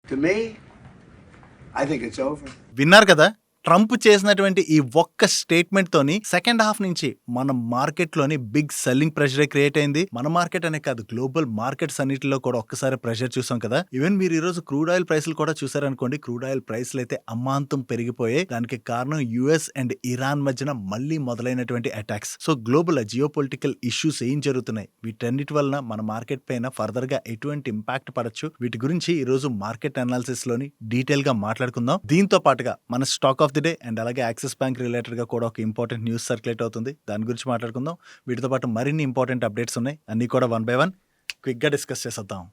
To me, I think it's over. విన్నారు కదా, Trump చేసినటువంటి ఈ ఒక్క స్టేట్మెంట్ తోని సెకండ్ హాఫ్ నుంచి మన మార్కెట్ లోని బిగ్ సెల్లింగ్ ప్రెషర్ క్రియేట్ అయింది. మన మార్కెట్ అనే కాదు, గ్లోబల్ మార్కెట్స్ అన్నిటిలో కూడా ఒక్కసారి ప్రెషర్ చూసాం కదా. ఈవెన్ మీరు ఈ రోజు క్రూడ్ ఆయిల్ ప్రైస్లు కూడా చూసారనుకోండి, క్రూడ్ ఆయిల్ ప్రైస్లు అయితే అమాంతం పెరిగిపోయాయి. దానికి కారణం యుఎస్ అండ్ ఇరాన్ మధ్యన మళ్ళీ మొదలైనటువంటి attacks. So global geo political issues ఏం జరుగుతున్నాయి, వీటన్నిటి వలన మన మార్కెట్ పైన ఫర్దర్ గా ఎటువంటి ఇంపాక్ట్ పడచ్చు, వీటి గురించి ఈ రోజు మార్కెట్ అనాలిసిస్ లోని డీటెయిల్ గా మాట్లాడుకుందాం. దీంతో పాటుగా మన stock of the day and అలాగే యాక్సిస్ బ్యాంక్ రిలేటెడ్ గా కూడా ఒక ఇంపార్టెంట్ న్యూస్ సర్క్యులేట్ అవుతుంది, దాని గురించి మాట్లాడుకుందాం. వీటితో పాటు మరిన్ని ఇంపార్టెంట్ అప్డేట్స్ ఉన్నాయి, అన్ని కూడా 1 by 1 క్విక్ గా డిస్కస్ చేసేద్దాం.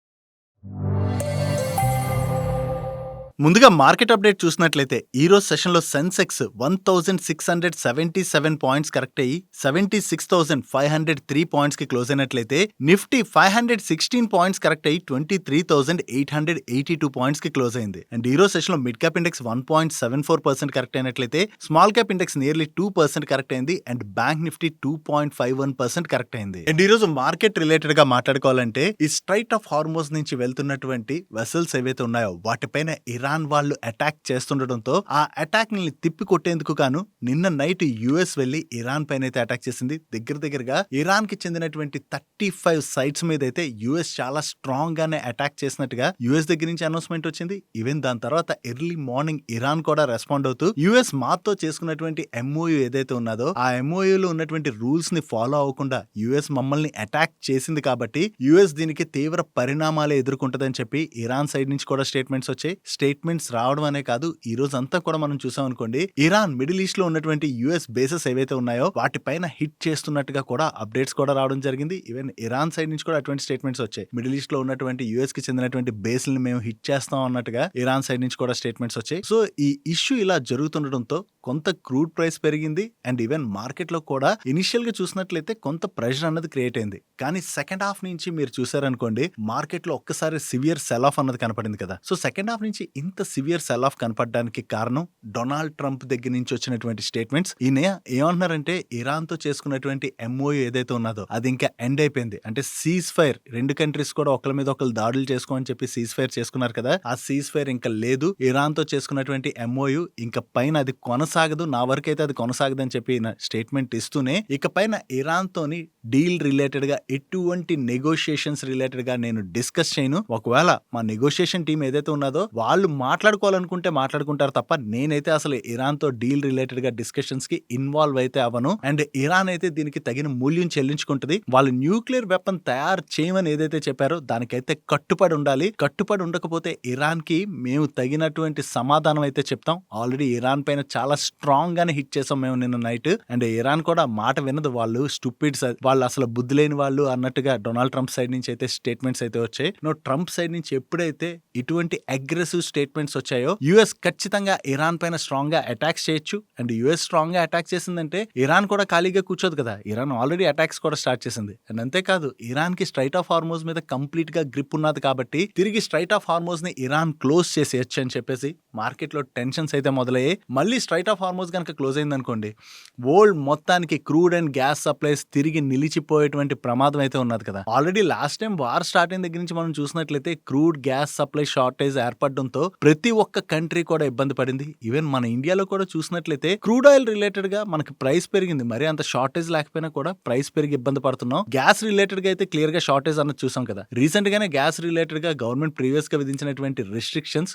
ముందుగా మార్కెట్ అప్డేట్ చూసినట్లయితే ఈ రోజు సెషన్ లో సెన్సెక్స్ 1677 పాయింట్స్ కరెక్ట్ అయ్యి 76,503 పాయింట్స్ కి క్లోజ్ అయినట్లయితే, నిఫ్టీ 516 పాయింట్స్ కరెక్ట్ అయ్యి 23,882 పాయింట్స్ కి క్లోజ్ అయింది. అండ్ ఈ రోజు సెషన్ లో మిడ్ క్యాప్ ఇండెక్స్ 1.74% కరెక్ట్ అయినట్లయితే, small cap index nearly 2% correct అయింది అండ్ బ్యాంక్ నిఫ్టీ 2.51% కరెక్ట్ అయింది. అండ్ ఈ రోజు మార్కెట్ రిలేటెడ్ గా మాట్లాడుకోవాలంటే, ఈ స్ట్రైట్ ఆఫ్ హార్మోజ్ నుంచి వెళ్తున్నటువంటి వెసల్స్ ఏవైతే ఉన్నాయో వాటిపైన ఇరాన్ వాళ్ళు అటాక్ చేస్తుండటంతో ఆ అటాక్ ని తిప్పి కొట్టేందుకు గాను నిన్న నైట్ యుఎస్ వెళ్లి ఇరాన్ పైన అయితే అటాక్ చేసింది. దగ్గరగా ఇరాన్ కి చెందినటువంటి 35 సైట్స్ మీద అయితే యుఎస్ చాలా స్ట్రాంగ్ గానే అటాక్ చేసినట్టుగా యుఎస్ దగ్గర నుంచి అనౌన్స్మెంట్ వచ్చింది. ఈవెన్ దాని తర్వాత ఎర్లీ మార్నింగ్ ఇరాన్ కూడా రెస్పాండ్ అవుతూ యుఎస్ మాతో చేసుకున్నటువంటి ఎంఓయూ ఏదైతే ఉన్నదో ఆ ఎంఓయూలో ఉన్నటువంటి రూల్స్ ని ఫాలో అవ్వకుండా యుఎస్ మమ్మల్ని అటాక్ చేసింది కాబట్టి యుఎస్ దీనికి తీవ్ర పరిణామాలే ఎదుర్కొంటదని చెప్పి ఇరాన్ సైడ్ నుంచి కూడా స్టేట్మెంట్స్ వచ్చాయి. స్టేట్మెంట్స్ రావడం అనే కాదు, ఈ రోజు అంతా కూడా మనం చూసాం అనుకోండి, ఇరాన్ మిడిల్ ఈస్ట్ లో ఉన్నటువంటి యుఎస్ బేసెస్ ఏవైతే ఉన్నాయో వాటిపైన హిట్ చేస్తున్నట్టుగా కూడా అప్డేట్స్ కూడా రావడం జరిగింది. ఈవెన్ ఇరాన్ సైడ్ నుంచి కూడా అటువంటి స్టేట్మెంట్స్ వచ్చాయి. మిడిల్ ఈస్ట్ లో ఉన్నటువంటి యుఎస్ కి చెందినటువంటి బేస్ని మేము హిట్ చేస్తాం అన్నట్టుగా ఇరాన్ సైడ్ నుంచి కూడా స్టేట్మెంట్స్ వచ్చాయి. సో ఈ ఇష్యూ ఇలా జరుగుతుండటంతో కొంత క్రూడ్ ప్రైస్ పెరిగింది అండ్ ఈవెన్ మార్కెట్ లో కూడా ఇనిషియల్ గా చూసినట్లయితే కొంత ప్రెషర్ అన్నది క్రియేట్ అయింది. కానీ సెకండ్ హాఫ్ నుంచి మీరు చూసారనుకోండి, మార్కెట్ లో ఒక్కసారి సివియర్ సెల్ ఆఫ్ అన్నది కనపడింది కదా. సో సెకండ్ హాఫ్ నుంచి ఇంత సివియర్ సెల్ ఆఫ్ కనపడడానికి కారణం డొనాల్డ్ ట్రంప్ దగ్గర నుంచి వచ్చినటువంటి స్టేట్మెంట్స్. ఈయన ఏమంటున్నారంటే, ఇరాన్ తో చేసుకున్నటువంటి ఎంఓయూ ఏదైతే ఉన్నదో అది ఇంకా ఎండ్ అయిపోయింది. అంటే సీజ్ ఫైర్, రెండు కంట్రీస్ కూడా ఒకరి మీద ఒకరు దాడులు చేసుకోమని చెప్పి సీజ్ ఫైర్ చేసుకున్నారు కదా, ఆ సీజ్ ఫైర్ ఇంకా లేదు. ఇరాన్ తో చేసుకున్నటువంటి ఎంఓయూ ఇంకా పైన అది కొనసాగదు, నా వరకు అయితే అది కొనసాగదు అని చెప్పి స్టేట్మెంట్ ఇస్తూనే, ఇక పైన ఇరాన్ తోని డీల్ రిలేటెడ్ గా ఎటువంటి నెగోషియేషన్స్ రిలేటెడ్ గా నేను డిస్కస్ చేయను. ఒకవేళ మా నెగోషియేషన్ టీం ఏదైతే ఉన్నదో వాళ్ళు మాట్లాడుకోవాలనుకుంటే మాట్లాడుకుంటారు తప్ప నేనైతే అసలు ఇరాన్ తో డీల్ రిలేటెడ్ గా డిస్కషన్స్ కి ఇన్వాల్వ్ అయితే అవ్వను. అండ్ ఇరాన్ అయితే దీనికి తగిన మూల్యం చెల్లించుకుంటది. వాళ్ళు న్యూక్లియర్ వెపన్ తయారు చేయమని ఏదైతే చెప్పారో దానికైతే కట్టుబడి ఉండాలి. కట్టుబడి ఉండకపోతే ఇరాన్ కి మేము తగినటువంటి సమాధానం అయితే చెప్తాం. ఆల్రెడీ ఇరాన్ పైన చాలా స్ట్రాంగ్ గానే హిట్ చేసాం మేము నిన్న నైట్. అండ్ ఇరాన్ కూడా మాట వినదు, వాళ్ళు స్టూపిడ్స్, వాళ్ళు అసలు బుద్ధి లేని వాళ్ళు అన్నట్టుగా డొనాల్డ్ ట్రంప్ సైడ్ నుంచి అయితే స్టేట్మెంట్స్ అయితే వచ్చాయి. ట్రంప్ సైడ్ నుంచి ఎప్పుడైతే ఇటువంటి అగ్రెసివ్ స్టేట్మెంట్స్ వచ్చాయో యుఎస్ ఖచ్చితంగా ఇరాన్ పైన స్ట్రాంగ్ గా అటాక్స్ చేయొచ్చు. అండ్ యుఎస్ స్ట్రాంగ్ గా అటాక్ చేసిందంటే ఇరాన్ కూడా ఖాళీగా కూర్చోదు కదా. ఇరాన్ ఆల్రెడీ అటాక్స్ కూడా స్టార్ట్ చేసింది. అండ్ అంతేకాదు, ఇరాన్ కి స్ట్రైట్ ఆఫ్ హార్మోజ్ మీద కంప్లీట్ గా గ్రిప్ ఉన్నది కాబట్టి తిరిగి స్ట్రైట్ ఆఫ్ హార్మోజ్ ని ఇరాన్ క్లోజ్ చేసేయచ్చు అని చెప్పేసి మార్కెట్ లో టెన్షన్స్ అయితే మొదలయ్యాయి. మళ్ళీ స్ట్రైట్ ఆఫ్ హార్మోజ్ కనుక క్లోజ్ అయింది అనుకోండి, వరల్డ్ మొత్తానికి క్రూడ్ అండ్ గ్యాస్ సప్లైస్ తిరిగి నిలిచిపోయేటువంటి ప్రమాదం అయితే ఉన్నది కదా. Already last time war start అయిన దగ్గర నుంచి మనం చూసినట్లయితే క్రూడ్ గ్యాస్ సప్లై షార్టేజ్ ఏర్పడడంతో ప్రతి ఒక్క కంట్రీ కూడా ఇబ్బంది పడింది. ఈవెన్ మన ఇండియాలో కూడా చూసినట్లయితే క్రూడ్ ఆయిల్ రిలేటెడ్ గా మనకి ప్రైస్ పెరిగింది, మరి అంత షార్టేజ్ లేకపోయినా కూడా ప్రైస్ పెరిగి ఇబ్బంది పడుతున్నాం. గ్యాస్ రిలేటెడ్ గా అయితే క్లియర్ గా షార్టేజ్ అన్నది చూసాం కదా. రీసెంట్ గానే గ్యాస్ రిలేటెడ్ గా గవర్నమెంట్ ప్రీవియస్ గా విధించినటువంటి రిస్ట్రిక్షన్స్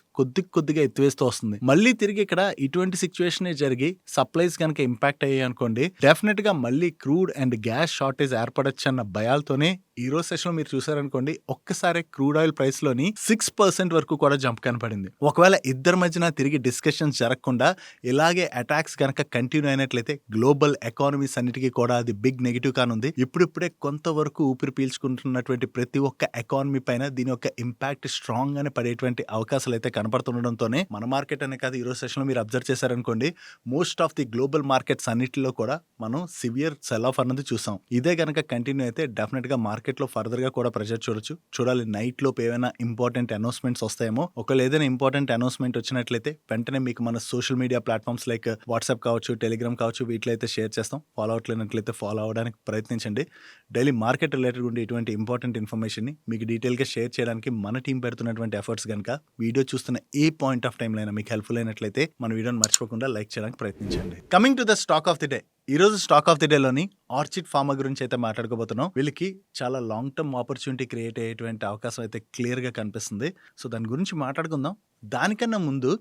కొద్దిగా ఎత్తివేస్తూ వస్తుంది. మళ్ళీ తిరిగి ఇక్కడ ఇటువంటి సిచ్యువేషన్ జరిగి సప్లైస్ కనుక ఇంపాక్ట్ అయ్యాయి అనుకోండి, డెఫినెట్ గా మళ్ళీ క్రూడ్ అండ్ గ్యాస్ షార్టేజ్ ఏర్పడొచ్చు అన్న భయాలతోనే ఈ రోజు సెషన్ మీరు చూసారనుకోండి, ఒక్కసారి క్రూడ్ ఆయిల్ ప్రైస్ లోని 6% వరకు కూడా జంప్ కనపడింది. ఒకవేళ ఇద్దరి మధ్యన తిరిగి డిస్కషన్స్ జరగకుండా ఇలాగే అటాక్స్ కనుక కంటిన్యూ అయినట్లయితే గ్లోబల్ ఎకానమీస్ అన్నిటికీ కూడా అది బిగ్ నెగిటివ్ కానుంది. ఇప్పుడిప్పుడే కొంతవరకు ఊపిరి పీల్చుకుంటున్నటువంటి ప్రతి ఒక్క ఎకానమీ పైన దీని యొక్క ఇంపాక్ట్ స్ట్రాంగ్ గానే పడేటువంటి అవకాశాలు అయితే కనపడుతుండడంతోనే మన మార్కెట్ అనే కాదు, ఈ రోజు సెషన్ లో మీరు అబ్జర్వ్ చేశారనుకోండి, most of the global markets అన్నిటిలో కూడా మనం సివియర్ సెల్ ఆఫ్ అన్నది చూసాం. ఇదే కనుక కంటిన్యూ అయితే డెఫినెట్ గా మార్కెట్ లో ఫర్దర్ గా కూడా ప్రెషర్ చూడాలి. నైట్ లోపు ఏమైనా ఇంపార్టెంట్ అనౌన్స్మెంట్స్ వస్తాయేమో. ఒకవేళ ఏదైనా ఇంపార్టెంట్ అనౌన్స్మెంట్ వచ్చినట్లయితే వెంటనే మీకు మన social media platforms like WhatsApp కావచ్చు, టెలిగ్రామ్ కావచ్చు, వీటిలో అయితే షేర్ చేస్తాం. ఫాలో అవట్లేనట్లయితే ఫాలో అవడానికి ప్రయత్నించండి. డైలీ మార్కెట్ రిలేటెడ్ ఉండే ఇటువంటి ఇంపార్టెంట్ ఇన్ఫర్మేషన్ని మీకు డీటెయిల్గా షేర్ చేయడానికి మన టీం పెడుతున్నటువంటి ఎఫర్ట్స్ కనుక వీడియో చూస్తున్న ఏ పాయింట్ ఆఫ్ టైంలో అయినా మీకు హెల్ప్ఫుల్ అయినట్లయితే మన వీడియోని మర్చిపోకుండా లైక్ చేయడానికి ప్రయత్నించండి. Coming to the stock of the day. ఈ రోజు స్టాక్ ఆఫ్ ది డేలోని ఆర్చిడ్ ఫార్మా గురించి అయితే మాట్లాడుకోబోతున్నాం. వీళ్ళకి చాలా లాంగ్ టర్మ్ ఆపర్చునిటీ క్రియేట్ అయ్యేటువంటి అవకాశం అయితే క్లియర్గా కనిపిస్తుంది. సో దాని గురించి మాట్లాడుకుందాం. దానికన్నా ముందు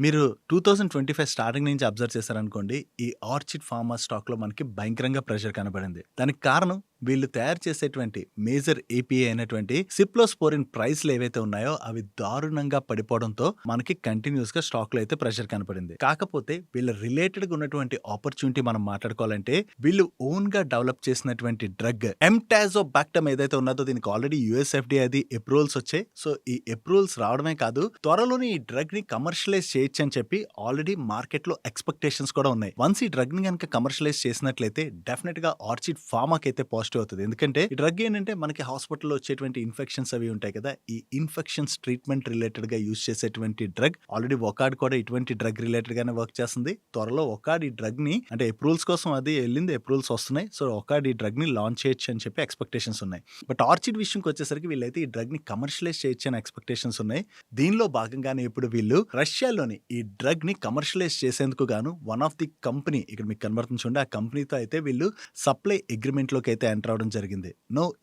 మీరు 2025 స్టార్టింగ్ నుంచి అబ్జర్వ్ చేశారనుకోండి, ఈ ఆర్చిడ్ ఫార్మా స్టాక్లో మనకి భయంకరంగా ప్రెషర్ కనబడింది. దానికి కారణం వీళ్ళు తయారు చేసేటువంటి మేజర్ ఏపీఐ అయినటువంటి సిప్లోస్పోరిన్ ప్రైస్లు ఏవైతే ఉన్నాయో అవి దారుణంగా పడిపోవడంతో మనకి కంటిన్యూస్ గా స్టాక్ లో అయితే ప్రెషర్ కనపడింది. కాకపోతే వీళ్ళ రిలేటెడ్ గా ఉన్నటువంటి ఆపర్చునిటీ మనం మాట్లాడుకోవాలంటే, వీళ్ళు ఓన్ గా డెవలప్ చేసినటువంటి డ్రగ్ ఎంటాజోబాక్టమ్ ఏదైతే ఉన్నదో దీనికి ఆల్రెడీ యుఎస్ఎఫ్డిఏ అది అప్రూవల్స్ వచ్చాయి. సో ఈ అప్రూవల్స్ రావడమే కాదు, త్వరలోనే ఈ డ్రగ్ ని కమర్షియలైజ్ చేయొచ్చు అని చెప్పి ఆల్రెడీ మార్కెట్ లో ఎక్స్పెక్టేషన్స్ కూడా ఉన్నాయి. వన్స్ ఈ డ్రగ్ ని కనుక కమర్షియలైజ్ చేసినట్లయితే డెఫినెట్ గా ఆర్చిడ్ ఫార్మాకి అయితే పాజిటివ్ అవుతుంది. ఎందుకంటే ఈ డ్రగ్ ఏంటంటే మనకి హాస్పిటల్లో వచ్చేటువంటి ఇన్ఫెక్షన్స్ అవి ఉంటాయి కదా, ఈ ఇన్ఫెక్షన్స్ ట్రీట్మెంట్ రిలేటెడ్ గా యూజ్ చేసేటువంటి డ్రగ్. ఆల్రెడీ ఒకాడ్ కూడా ఇటువంటి డ్రగ్ రిలేటెడ్ గానే వర్క్ చేస్తుంది. త్వరలో ఒకాడ్ ఈ డ్రగ్ ని అంటే అప్రూవల్స్ కోసం అది వెళ్ళింది, అప్రూవల్స్ వస్తున్నాయి. సో ఒకాడ్ ఈ డ్రగ్ ని లాంచ్ చేయొచ్చు అని చెప్పి ఎక్స్పెక్టేషన్స్ ఉన్నాయి. బట్ ఆర్చిడ్ విషయంకి వచ్చేసరికి వీళ్ళైతే ఈ డ్రగ్ ని కమర్షియలైజ్ చేయొచ్చు అని ఎక్స్పెక్టేషన్స్ ఉన్నాయి. దీనిలో భాగంగానే ఇప్పుడు వీళ్ళు రష్యాలోని ఈ డ్రగ్ ని కమర్షియలైజ్ చేసేందుకు గాను వన్ ఆఫ్ ది కంపెనీ ఇక్కడ మీకు కనబడుతుంది చూడండి, ఆ కంపెనీతో అయితే వీళ్ళు సప్లై అగ్రిమెంట్ లోకి అయితే ఎంటర్ అవడం జరిగింది.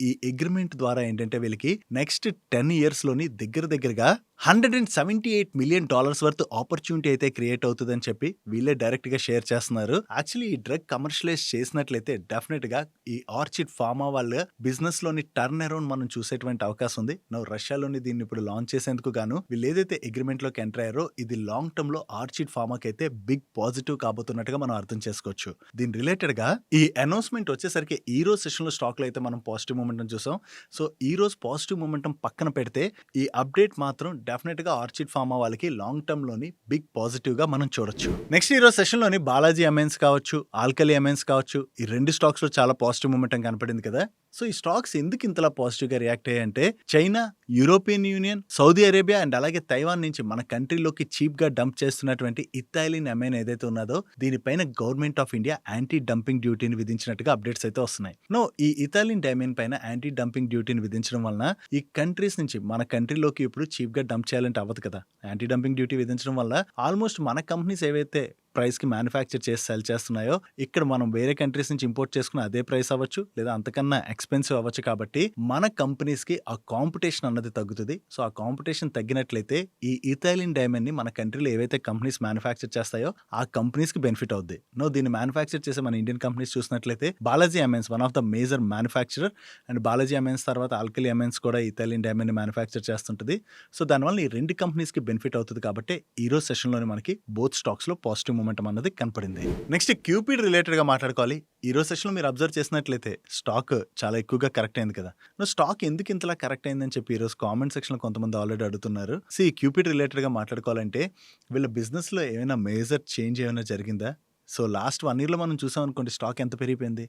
ఈ అగ్రిమెంట్ ద్వారా ఏంటంటే వీళ్ళకి నెక్స్ట్ 10 years లోని దగ్గరగా $178 million వర్త్ ఆపర్చునిటీ అయితే క్రియేట్ అవుతుంది అని చెప్పి వీళ్ళే డైరెక్ట్ గా షేర్ చేస్తున్నారు. యాక్చువల్లీ ఈ డ్రగ్ కమర్షియలైజ్ చేసినట్లయితే డెఫినెట్ గా ఈ ఆర్చిడ్ ఫార్మా వాళ్ళ బిజినెస్ లోని టర్న్ అరౌండ్ మనం చూసేటువంటి అవకాశం ఉంది. రష్యాలోని దీన్ని ఇప్పుడు లాంచ్ చేసేందుకు గాను వీళ్ళు ఏదైతే అగ్రిమెంట్ లోకి ఎంటర్ అయ్యారో ఇది లాంగ్ టర్మ్ లో ఆర్చిడ్ ఫార్మాకి అయితే బిగ్ పాజిటివ్ కాబోతున్నట్టుగా మనం అర్థం చేసుకోవచ్చు. దీని రిలేటెడ్ గా ఈ అనౌన్స్మెంట్ వచ్చేసరికి ఈ రోజు సెషన్ లో స్టాక్ లో అయితే మనం పాజిటివ్ మూమెంటం చూసాం. సో ఈ రోజు పాజిటివ్ మూమెంటం పక్కన పెడితే ఈ అప్డేట్ మాత్రం డెఫినెట్ గా ఆర్చిడ్ ఫార్మా వాళ్ళకి లాంగ్ టర్మ్ లోని బిగ్ పాజిటివ్ గా మనం చూడొచ్చు. నెక్స్ట్ ఈ రోజు సెషన్ లోని బాలాజీ అమైన్స్ కావచ్చు, ఆల్కలీ అమైన్స్ కావచ్చు, ఈ రెండు స్టాక్స్ లో చాలా పాజిటివ్ మూమెంటం కనపడింది కదా. సో ఈ స్టాక్స్ ఎందుకు ఇంతలా పాజిటివ్ గా రియాక్ట్ అయ్యాయంటే, China, European Union, Saudi Arabia and అలాగే తైవాన్ నుంచి మన కంట్రీలోకి చీప్ గా డంప్ చేస్తున్నటువంటి ఇథైలిన్ అమైన్ ఏదైతే ఉన్నదో దీనిపైన government of India anti dumping డ్యూటీని విధించినట్టుగా అప్డేట్స్ అయితే వస్తున్నాయి. ఈ ఇథైలిన్ డైమైన్ పైన యాంటీ డంపింగ్ డ్యూటీని విధించడం వలన ఈ కంట్రీస్ నుంచి మన కంట్రీలోకి ఇప్పుడు చీప్ గా డంప్ చేయాలంటే అవ్వదు కదా. యాంటీ డంపింగ్ డ్యూటీ విధించడం వల్ల ఆల్మోస్ట్ మన కంపెనీస్ ఏవైతే ప్రైస్ కి మ్యానుఫ్యాక్చర్ చేసి సెల్ చేస్తున్నాయో ఇక్కడ మనం వేరే కంట్రీస్ నుంచి ఇంపోర్ట్ చేసుకున్న అదే ప్రైస్ అవ్వచ్చు లేదా అంతకన్నా ఎక్స్పెన్సివ్ అవ్వచ్చు. కాబట్టి మన కంపెనీస్ కి ఆ కాంపిటీషన్ అన్నది తగ్గుతుంది. సో ఆ కాంపిటీషన్ తగ్గినట్లయితే ఈ ఇథైలిన్ డైమండ్ ని మన కంట్రీలో ఏవైతే కంపెనీస్ మ్యానుఫ్యాక్చర్ చేస్తాయో ఆ కంపెనీస్ కి బెనిఫిట్ అవుద్ది. దీన్ని మ్యానుఫ్యాక్చర్ చేసే మన ఇండియన్ కంపెనీస్ చూసినట్లయితే Balaji amines one of the major manufacturer and Balaji amines తర్వాత ఆల్కలీ అమైన్స్ కూడా ఇథైలిన్ డైమండ్ ని మ్యానుఫ్యాక్చర్ చేస్తుంటుంది. సో దానివల్ల ఈ రెండు కంపెనీస్ కి బెనిఫిట్ అవుతుంది. కాబట్టి ఈ రోజు సెషన్ లోనే మనకి బోత్ స్టాక్స్ లో పాజిటివ్ మూమెంటం అన్నది కనపడింది. నెక్స్ట్ క్యూపిడ్ రిలేటెడ్ గా మాట్లాడుకోవాలి. ఈ రోజు సెషన్ లో మీరు అబ్జర్వ్ చేసినట్లయితే స్టాక్ చాలా ఎక్కువగా కరెక్ట్ అయింది కదా. స్టాక్ ఎందుకు ఇంతలా కరెక్ట్ అయిందని చెప్పి ఈ రోజు కామెంట్ సెక్షన్ లో కొంతమంది ఆల్రెడీ అడుగుతున్నారు. క్యూపిడ్ రిలేటెడ్ గా మాట్లాడుకోవాలంటే వీళ్ళ బిజినెస్ లో ఏమైనా మేజర్ చేంజ్ ఏమైనా జరిగిందా? సో లాస్ట్ 1 year లో మనం చూసాం అనుకోండి, స్టాక్ ఎంత పెరిగిపోయింది,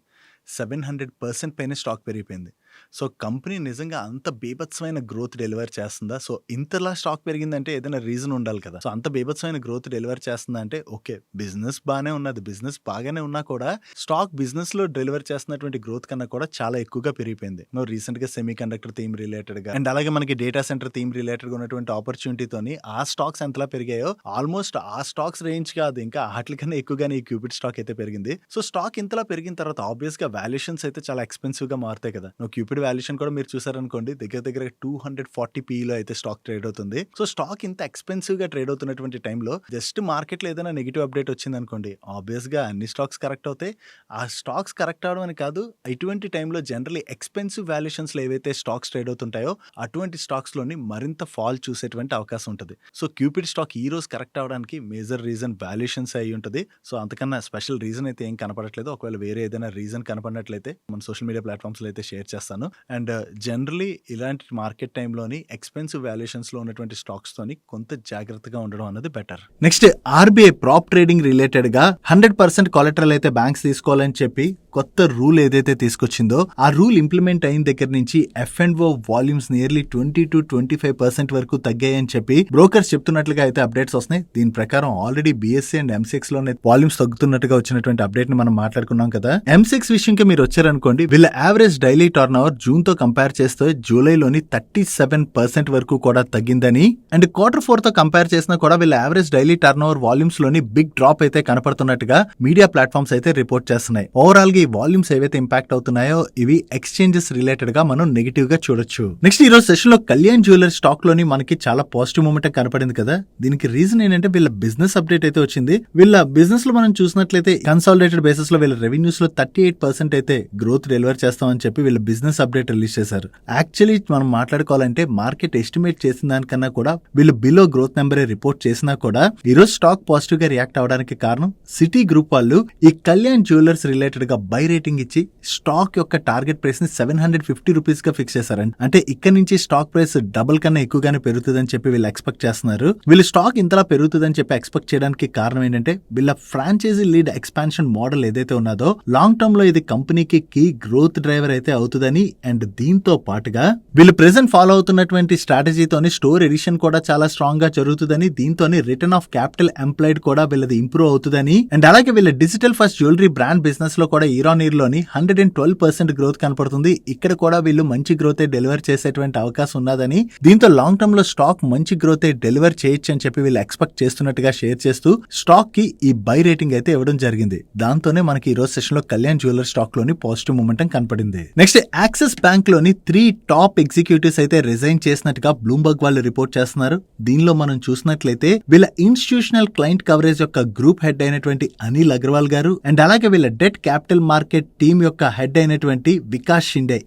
700% పైన స్టాక్ పెరిగిపోయింది. సో కంపెనీ నిజంగా అంత బీభత్సమైన గ్రోత్ డెలివర్ చేస్తుందా? సో ఇంతలా స్టాక్ పెరిగిందంటే ఏదైనా రీజన్ ఉండాలి కదా. సో అంత బీభత్సమైన గ్రోత్ డెలివర్ చేస్తుందా అంటే ఓకే, బిజినెస్ బాగానే ఉన్నది, బిజినెస్ బాగానే ఉన్నా కూడా స్టాక్ బిజినెస్ లో డెలివర్ చేస్తున్నటువంటి గ్రోత్ కన్నా కూడా చాలా ఎక్కువగా పెరిగిపోయింది. రీసెంట్ గా సెమీ కండక్టర్ థీమ్ రిలేటెడ్ గా అండ్ అలాగే మనకి డేటా సెంటర్ థీమ్ రిలేటెడ్ గా ఉన్నటువంటి ఆపర్చునిటీతోని ఆ స్టాక్స్ ఎంతలా పెరిగాయో ఆల్మోస్ట్ ఆ స్టాక్స్ రేంజ్ కాదు ఇంకా వాటికన్నా ఎక్కువగానే ఈ క్యూపిడ్ స్టాక్ అయితే పెరిగింది. సో స్టాక్ ఇంతలా పెరిగిన తర్వాత ఆబ్వియస్ గా వాల్యుయేషన్స్ అయితే చాలా ఎక్స్పెన్సివ్ గా మారుతాయి కదా. క్యూపిడ్ వాల్యుయేషన్ కూడా మీరు చూసారనుకోండి, దగ్గర 240 PE లో అయితే స్టాక్ ట్రేడ్ అవుతుంది. సో స్టాక్ ఇంత ఎక్స్పెన్సివ్ గా ట్రేడ్ అవుతున్నటువంటి టైంలో జస్ట్ మార్కెట్ లో ఏదైనా నెగిటివ్ అప్డేట్ వచ్చింది అనుకోండి, ఆబ్వియస్ గా అన్ని స్టాక్స్ కరెక్ట్ అవుతాయి. ఆ స్టాక్స్ కరెక్ట్ అవడం అని కాదు, ఇటువంటి టైంలో జనరల్లీ ఎక్స్పెన్సివ్ వాల్యుయేషన్స్ లో ఏవైతే స్టాక్స్ ట్రేడ్ అవుతుంటాయో అటువంటి స్టాక్స్ లోని మరింత ఫాల్ చూసేటువంటి అవకాశం ఉంటుంది. సో క్యూపిడ్ స్టాక్ ఈ రోజు కరెక్ట్ అవడానికి మేజర్ రీజన్ వాల్యుయేషన్స్ అయి ఉంటుంది. సో అంతకన్నా స్పెషల్ రీజన్ అయితే ఏం కనపడట్లేదు. ఒకవేళ వేరే ఏదైనా రీజన్ కనపడినట్లయితే మన సోషల్ మీడియా ప్లాట్ఫామ్స్ లో అయితే షేర్ చేస్తాను. అండ్ జనరలీ ఇలాంటి మార్కెట్ టైంలోని ఎక్స్పెన్సివ్ వాల్యుయేషన్స్ లో ఉన్నటువంటి స్టాక్స్ తోని కొంత జాగ్రత్తగా ఉండడం అనేది better. Next RBI prop trading related గా 100% కొలెటరల్ అయితే బ్యాంక్స్ తీసుకోవాలని చెప్పి కొత్త రూల్ ఏదైతే తీసుకొచ్చిందో ఆ రూల్ ఇంప్లిమెంట్ అయిన దగ్గర నుంచి F&O వాల్యూమ్స్ నియర్లీ 20 to 25% వరకు తగ్గాయని చెప్పి బ్రోకర్స్ చెప్తున్నట్లుగా అయితే అప్డేట్స్ వస్తున్నాయి. దీని ప్రకారం ఆల్రెడీ BSE అండ్ MCX లోనే వాల్యూమ్స్ తగ్గుతున్నట్టుగా వచ్చినటువంటి అప్డేట్ ని మనం మాట్లాడుకున్నాం కదా. MCX విషయం కి మీరు వచ్చారనుకోండి, వీళ్ళ average daily turn over June తో కంపేర్ చేస్తే జూలైలోని 37% వరకు కూడా తగ్గిందని, అండ్ Q4 తో కంపేర్ చేసినా కూడా వీళ్ళ average daily turn over volumes లోని బిగ్ డ్రాప్ అయితే కనపడుతున్నట్టుగా మీడియా ప్లాట్ఫామ్స్ అయితే రిపోర్ట్ చేస్తున్నాయి. ఓవరాల్ గా ఈ వాల్యూమ్స్ ఏవైతే ఇంపాక్ట్ అవుతున్నాయో ఇవి ఎక్స్చేంజెస్ రిలేటెడ్ గా మనం నెగిటివ్ గా చూడొచ్చు. నెక్స్ట్ ఈ రోజు సెషన్ లో కళ్యాణ్ జ్యువెలర్స్ స్టాక్ లోని మనకి చాలా పాజిటివ్ మూమెంట్ కనపడింది కదా. దీనికి రీజన్ ఏంటంటే వీళ్ళ బిజినెస్ అప్డేట్ అయితే వచ్చింది. వీళ్ళ బిజినెస్ లో మనం చూసినట్లయితే కన్సాలిడేటెడ్ బేసిస్ లో వీళ్ళ రెవెన్యూస్ లో 38% అయితే గ్రోత్ డెలివర్ చేస్తామని చెప్పి వీళ్ళ బిజినెస్ అప్డేట్ రిలీజ్ చేశారు. యాక్చువల్లీ మనం మాట్లాడుకోవాలంటే మార్కెట్ ఎస్టిమేట్ చేసిన దానికన్నా కూడా వీళ్ళు బిలో గ్రోత్ నెంబర్ రిపోర్ట్ చేసినా కూడా ఈ రోజు స్టాక్ పాజిటివ్ గా రియాక్ట్ అవడానికి కారణం సిటీ గ్రూప్ వాళ్ళు ఈ కళ్యాణ్ జ్యువెలర్స్ రిలేటెడ్ గా బై రేటింగ్ ఇచ్చి స్టాక్ యొక్క టార్గెట్ ప్రైస్ ని 750 రూపీస్ గా ఫిక్స్ చేశారండి. అంటే ఇక్కడ నుంచి స్టాక్ ప్రైస్ డబుల్ కన్నా ఎక్కువగానే పెరుగుతుందని చెప్పి వీళ్ళు ఎక్స్పెక్ట్ చేస్తున్నారు. వీళ్ళు స్టాక్ ఇంతలా పెరుగుతుందని చెప్పి ఎక్స్పెక్ట్ చేయడానికి కారణం ఏంటంటే వీళ్ళ ఫ్రాంచైజీ లీడ్ ఎక్స్పాన్షన్ మోడల్ ఏదైతే ఉన్నదో లాంగ్ టర్మ్ లో ఇది కంపెనీకి కీ గ్రోత్ డ్రైవర్ అయితే అవుతుందని, అండ్ దీంతో పాటుగా వీళ్ళు ప్రెసెంట్ ఫాలో అవుతున్నటువంటి స్ట్రాటజీతోని స్టోర్ ఎడిషన్ కూడా చాలా స్ట్రాంగ్ గా జరుగుతుందని, దీంతోని రిటర్న్ ఆఫ్ క్యాపిటల్ ఎంప్లాయిడ్ కూడా వీళ్ళది ఇంప్రూవ్ అవుతుందని, అండ్ అలాగే వీళ్ళ digital first jewellery brand business లో కూడా ఇయర్ ఆన్ ఇయర్ లోని 112% గ్రోత్ కనపడుతుంది. ఇక్కడ కూడా వీళ్ళు మంచి గ్రోత్ డెలివర్ చేసేటువంటి అవకాశం ఉన్నదని, దీంతో లాంగ్ టర్మ్ లో స్టాక్ మంచి గ్రోత్ డెలివర్ చేయొచ్చు అని చెప్పి వీళ్ళు ఎక్స్పెక్ట్ చేస్తున్నట్టుగా షేర్ చేస్తూ స్టాక్ కి ఈ బై రేటింగ్ అయితే ఇవ్వడం జరిగింది. దాంతోనే మనకి ఈ రోజు సెషన్ లో కళ్యాణ్ జ్యువెలర్ స్టాక్ లోని పాజిటివ్ మూమెంటం కనపడింది. నెక్స్ట్ యాక్సిస్ బ్యాంక్ లోని 3 టాప్ ఎగ్జిక్యూటివ్స్ అయితే రిజైన్ చేసినట్టుగా బ్లూంబర్గ్ వాళ్ళు రిపోర్ట్ చేస్తున్నారు. దీనిలో మనం చూసినట్లయితే వీళ్ళ ఇన్స్టిట్యూషనల్ క్లయింట్ కవరేజ్ యొక్క గ్రూప్ హెడ్ అయినటువంటి అనిల్ అగర్వాల్ గారు, అండ్ అలాగే వీళ్ళ డెట్ క్యాపిటల్ మార్కెట్ టీమ్ యొక్క హెడ్ అయినటువంటి వికాస్ షిండే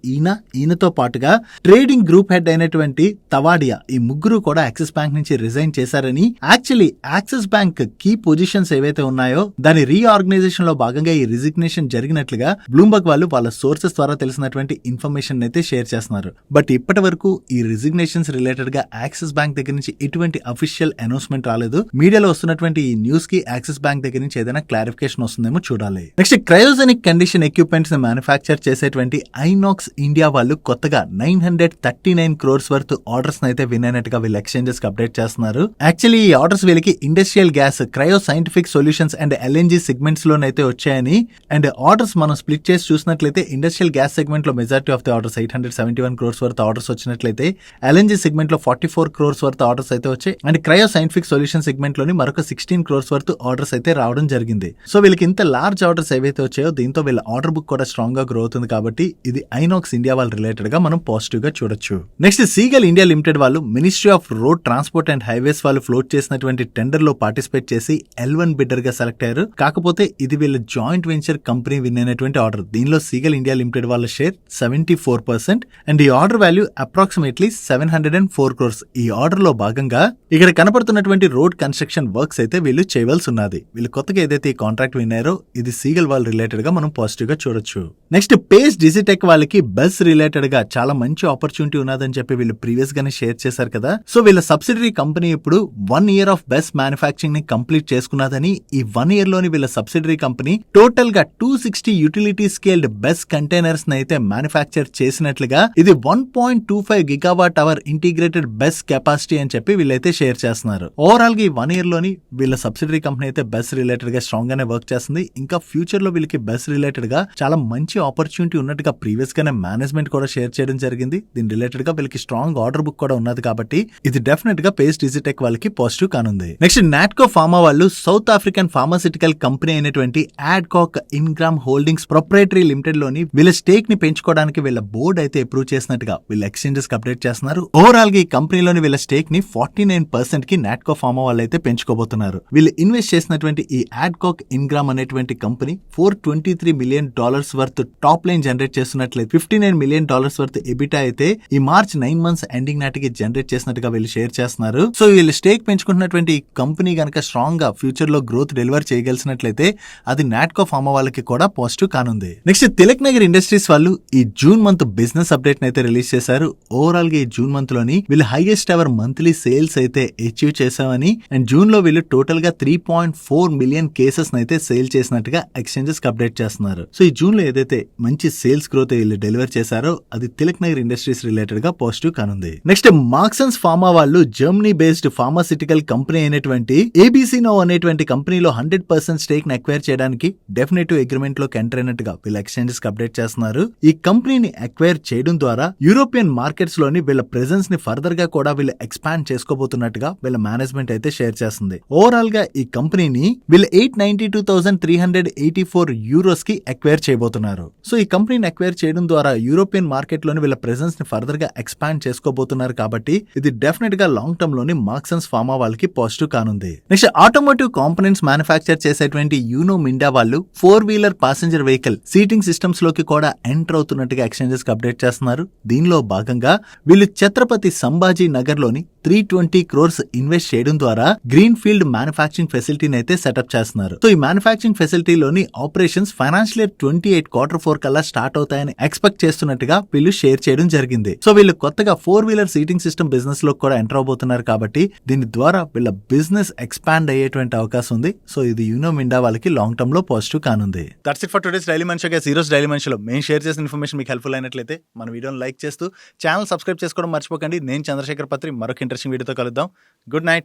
ఈయనతో పాటుగా ట్రేడింగ్ గ్రూప్ హెడ్ అయినటువంటి తవాడియా, ఈ ముగ్గురు కూడా యాక్సిస్ బ్యాంక్ నుంచి రిజైన్ చేశారని, actually Axis Bank key positions ఏవైతే ఉన్నాయో దాని రీఆర్గనైజేషన్ లో భాగంగా ఈ రిజిగ్నేషన్ జరిగినట్లుగా బ్లూంబర్గ్ వాళ్ళు వాళ్ళ సోర్సెస్ ద్వారా తెలిసినటువంటి ఇన్ఫర్మేషన్ అయితే షేర్ చేస్తున్నారు. బట్ ఇప్పటి వరకు ఈ రిజిగ్నేషన్స్ రిలేటెడ్ గా యాక్సిస్ బ్యాంక్ దగ్గర నుంచి ఎటువంటి అఫీషియల్ అనౌన్స్మెంట్ రాలేదు. మీడియాలో వస్తున్నటువంటి ఈ న్యూస్ కి యాక్సిస్ బ్యాంక్ దగ్గర నుంచి ఏదైనా క్లారిఫికేషన్ వస్తుందేమో చూడాలి. నెక్స్ట్ క్రయోజెనిక్ కండిషన్ ఎక్విప్మెంట్స్ ని మ్యానుఫ్యాక్చర్ చేసేటువంటి ఐనాక్స్ ఇండియా వాళ్ళు కొత్తగా 939 crores వర్త్ ఆర్డర్స్ అయితే విన్ అయినట్టుగా వీళ్ళు ఎక్స్చేంజెస్ కి అప్డేట్ చేస్తున్నారు. యాక్చువల్లీ ఈ ఆర్డర్స్ వీళ్ళకి industrial gas, cryo scientific solutions and LNG segments లోనైతే వచ్చాయని, అండ్ ఆర్డర్స్ మనం స్ప్లిట్ చేసి చూసినట్లయితే ఇండస్ట్రియల్ గ్యాస్ సెగ్మెంట్ లో majority of the orders 871 crores worth orders వచ్చినట్లయితే LNG సెగ్మెంట్ లో 44 crores వర్త్ ఆర్డర్స్ అయితే వచ్చాయి, and cryo scientific solution segment లోని మరొక 16 crores వర్త్ ఆర్డర్స్ అయితే రావడం జరిగింది. సో వీళ్ళకి ఇంత లార్జ్ ఆర్డర్స్ ఏవైతే వచ్చాయో దీంతో వీళ్ళ ఆర్డర్ బుక్ కూడా స్ట్రాంగ్ గా గ్రో అవుతుంది. కాబట్టి ఇది ఐనాక్స్ ఇండియా వాళ్ళ రిలేటెడ్ గా మనం పాజిటివ్ గా చూడొచ్చు. నెక్స్ట్ సీగల్ ఇండియా లిమిటెడ్ వాళ్ళు ministry of road transport and highways వాళ్ళు ఫ్లోట్ చేసినటువంటి టెండర్ లో పార్టిసిపేట్ చేసి L1 బిడ్డర్ గా సెలెక్ట్ అయ్యారు. కాకపోతే ఇది వీళ్ళ జాయింట్ వెంచర్ కంపెనీ విన్ అయినటువంటి ఆర్డర్. దీనిలో సీగల్ ఇండియా లిమిటెడ్ వాళ్ళ షేర్ 74% అండ్ ఈ ఆర్డర్ వాల్యూ అప్రాక్సిమేట్లీ 704 crores. ఈ ఆర్డర్ లో భాగంగా ఇక్కడ కనపడుతున్నటువంటి రోడ్ కన్స్ట్రక్షన్ వర్క్స్ అయితే వీళ్ళు చేయవలసి ఉన్నది. వీళ్ళు కొత్తగా ఏదైతే ఈ కాంట్రాక్ట్ విన్నారో ఇది సీగల్ వాళ్ళ రిలేటెడ్ గా మనం పాజిటివ్ గా చూడొచ్చు. నెక్స్ట్ పేస్ డిజిటెక్ వాళ్ళకి బస్ రిలేటెడ్ గా చాలా మంచి ఆపర్చునిటీ ఉన్నదని చెప్పి వీళ్ళు ప్రీవియస్ గానే షేర్ చేశారు కదా. సో వీళ్ళ సబ్సిడరీ కంపెనీ ఇప్పుడు 1 year ఆఫ్ బస్ మ్యానుఫ్యాక్చరింగ్ ని కంప్లీట్ చేసుకున్నదని, ఈ 1 year లోని వీళ్ళ సబ్సిడరీ కంపెనీ టోటల్ గా 260 యూటిలిటీ స్కేల్డ్ బస్ కంటైనర్స్ ని అయితే మ్యానుఫ్యాక్చర్ చేసినట్లుగా, ఇది 1.25 GWh ఇంటిగ్రేటెడ్ బస్ కెపాసిటీ అని చెప్పి వీళ్ళైతే షేర్ చేస్తున్నారు. ఓవరాల్ గా ఈ 1 year లోని వీళ్ళ సబ్సిడరీ కంపెనీ అయితే బస్ రిలేటెడ్ గా స్ట్రాంగ్ గానే వర్క్ చేస్తుంది. ఇంకా ఫ్యూచర్ లో వీళ్ళకి బస్ రిలేటెడ్ గా చాలా మంచి ఆపర్చునిటీ ఉన్నట్టుగా ప్రీవియస్ గానే మేనేజ్మెంట్ కూడా షేర్ చేయడం జరిగింది. దీని రిలేటెడ్ గా వీళ్ళకి స్ట్రాంగ్ ఆర్డర్ బుక్ కూడా ఉన్నది. కాబట్టి ఇది డెఫినెట్ గా పేస్ డిజిటెక్ వాళ్ళకి పాజిటివ్ కానుంది. నెక్స్ట్ నాట్కో ఫార్మా వాళ్ళు సౌత్ ఆఫ్రికన్ ఫార్మాసిటికల్ కంపెనీ అయినటువంటి యాడ్కాక్ ఇన్గ్రామ్ హోల్డింగ్స్ ప్రొప్రైటరీ లిమిటెడ్ లోని వీళ్ళ స్టేక్ ని పెంచుకోవడానికి వీళ్ళ బోర్డు అయితే అప్రూవ్ చేసినట్టుగా వీళ్ళ ఎక్స్చేంజెస్ కి అప్డేట్ చేస్తున్నారు. ఓవరాల్ గా ఈ కంపెనీలోని వీళ్ళ స్టేక్ ని 49% కి నాట్కో ఫార్మా వాళ్ళు అయితే పెంచుకోబోతున్నారు. వీళ్ళు ఇన్వెస్ట్ చేసినటువంటి ఈ యాడ్కాక్ ఇన్గ్రామ్ అనేటువంటి company $423 million worth top line generate చేస్తున్నట్లయితే $59 million వర్త్ ఎబిటా అయితే ఈ మార్చ్ 9 months ఎండింగ్ నాటికి జనరేట్ చేసినట్టుగా వీళ్ళు షేర్ చేస్తున్నారు. సో వీళ్ళు స్టేక్ పెంచుకుంటున్నటువంటి ఈ కంపెనీ గనక స్ట్రాంగ్ గా ఫ్యూచర్ లో గ్రోత్ డెలివర్ చేయగలిసినట్లయితే అది నాట్కో ఫార్మా వాళ్ళకి కూడా పాజిటివ్ కానుంది. నెక్స్ట్ తిలక్ నగర్ ఇండస్ట్రీస్ వాళ్ళు ఈ జూన్ మంత్ బిజినెస్ అప్డేట్ అయితే రిలీజ్ చేశారు. ఓవరాల్ గా ఈ జూన్ మంత్ లోని వీళ్ళు హైయెస్ట్ ఎవర్ మంత్లీ సేల్స్ అయితే అచీవ్ చేశామని, అండ్ జూన్ లో వీళ్ళు టోటల్ గా 3.4 million కేసెస్ అయితే సేల్ చేసినట్టుగా ఎక్స్చేంజెస్ కి అప్డేట్ చేస్తున్నారు. సో ఈ జూన్ లో ఏదైతే మంచి సేల్స్ గ్రోత్ వీళ్ళు డెలివర్ చేశారో అది తిలక్ నగర్ ఇండస్ట్రీస్ రిలేటెడ్ గా పాజిటివ్ కానుంది. నెక్స్ట్ మార్క్సన్స్ ఫార్మా వాళ్ళు జర్మనీ బేస్డ్ ఫార్మాసిటికల్ కంపెనీ అయినటువంటి ABC Now అనేటువంటి కంపెనీలో 100% స్టేక్ ని అక్వైర్ చేయడానికి డెఫినెటివ్ అగ్రిమెంట్ లో ఎంటర్ అయినట్టుగా వీళ్ళ ఎక్స్చేంజెస్ కి అప్డేట్ చేస్తున్నారు. ఈ కంపెనీని అక్వైర్ చేయడం ద్వారా యూరోపియన్ మార్కెట్స్ లోని వీళ్ళ ప్రెజెన్స్ ని ఫర్దర్ గా కూడా వీళ్ళు ఎక్స్పాండ్ చేసుకోబోతున్నట్టుగా వీళ్ళ మేనేజ్మెంట్ అయితే షేర్ చేస్తుంది. ఓవరాల్ గా ఈ కంపెనీని వీళ్ళు 892,384 యూరోస్ కి అక్వైర్ చేయబోతున్నారు. సో ఈ కంపెనీని అక్వైర్ చేయడం ద్వారా యూరోపియన్ మార్కెట్ లోని వీళ్ళ ప్రెజెన్స్ ని ఫర్దర్ గా ఎక్స్పాండ్ చేసుకోబోతున్నారు కాబట్టి ఇది డెఫినెట్ గా లాంగ్ టర్మ్ లోని మార్క్సన్స్ ఫార్మా వాళ్ళకి పాజిటివ్ కానుంది. నెక్స్ట్ ఆటోమోటివ్ కాంపోనెంట్స్ మ్యానుఫ్యాక్చర్ చేసేటువంటి యూనో మిండా వాళ్ళు 4-వీలర్ ప్యాసింజర్ వెహికల్ సీటింగ్ సిస్టమ్స్ లోకి కూడా ఎంటర్ అవుతున్నట్టుగా ఎక్స్చేంజెస్ కి అప్డేట్ చేస్తున్నారు. దీనిలో భాగంగా వీళ్ళు ఛత్రపతి సంభాజీ నగర్ లోని 320 crores ఇన్వెస్ట్ చేయడం ద్వారా గ్రీన్ ఫీల్డ్ మ్యానుఫ్యాక్చరింగ్ ఫెసిలిటీని అయితే సెటప్ చేస్తున్నారు. సో ఈ మ్యానుఫ్యాక్చరింగ్ ఫెసిలిటీలోని ఆపరేషన్స్ ఫైనాన్షియల్ ఇయర్ 28 Q4 కల్లా స్టార్ట్ అవుతాయని ఎక్స్పెక్ట్ చేస్తున్నట్టుగా వీళ్ళు షేర్ చేయడం జరిగింది. సో వీళ్ళు కొత్తగా 4-వీలర్ సీటింగ్ సిస్టమ్ బిజినెస్ లో కూడా ఎంటర్ అవబోతున్నారు కాబట్టి దీని ద్వారా వీళ్ళ బిజినెస్ ఎక్స్పాండ్ అయ్యేటువంటి అవకాశం ఉంది. సో ఇది యూనో మిండా వాళ్ళకి లాంగ్ టర్మ్ లో పాజిటివ్ కానుంది. That's it for today's daily మనిషి. ఈరోజు డైలీ మనిషిలో మేము షేర్ చేసిన ఇన్ఫర్మేషన్ మీకు హెల్ప్ఫుల్ అయినట్లయితే మన వీడియోని లైక్ చేస్తూ ఛానల్ సబ్స్క్రైబ్ చేసుకోవడం మర్చిపోకండి. నేను చంద్రశేఖర్ పత్రి మరొక ఇంట్రెస్టింగ్ వీడియోతో కలుద్దాం. Good night.